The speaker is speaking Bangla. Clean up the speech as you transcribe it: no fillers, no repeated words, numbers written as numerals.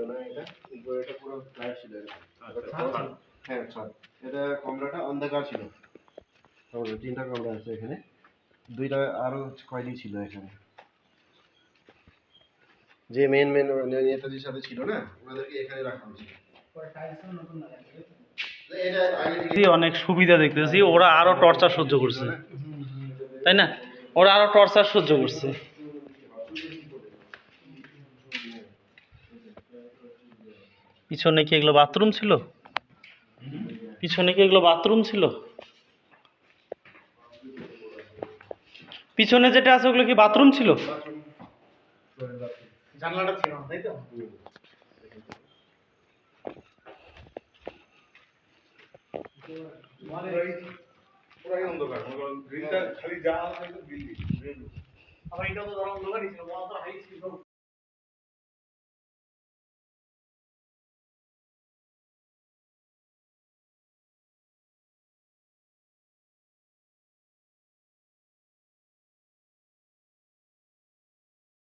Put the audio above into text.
না এটা এটা পুরো ফ্ল্যাট ছিল হ্যাঁ ছাদ। এটা কমরাটা অন্ধকার ছিল। আমাদের 3টা কমরা আছে এখানে, 2টা আরো কয়দি ছিল এখানে। যে মেন নেতাজির সাথে ছিল না, ওনাদেরকে এখানে রাখা হয়েছিল। অনেক সুবিধা দেখতেছি, ওরা আরো টর্চার সহ্য করছে, তাই না? ওরা আরো টর্চার সহ্য করছে। পিছনে কি এগুলো বাথরুম ছিল? পিছনে কি এগুলো বাথরুম ছিল? পিছনে যেটা আছে ওগুলো কি বাথরুম ছিল? জানলাটা ছিল না, তাই তো? পুরাই অন্ধকার, গ্রিলটা খালি যা আছে বিল্ডিং। আবার এটা তো ধরো অন্ধকারই ছিল,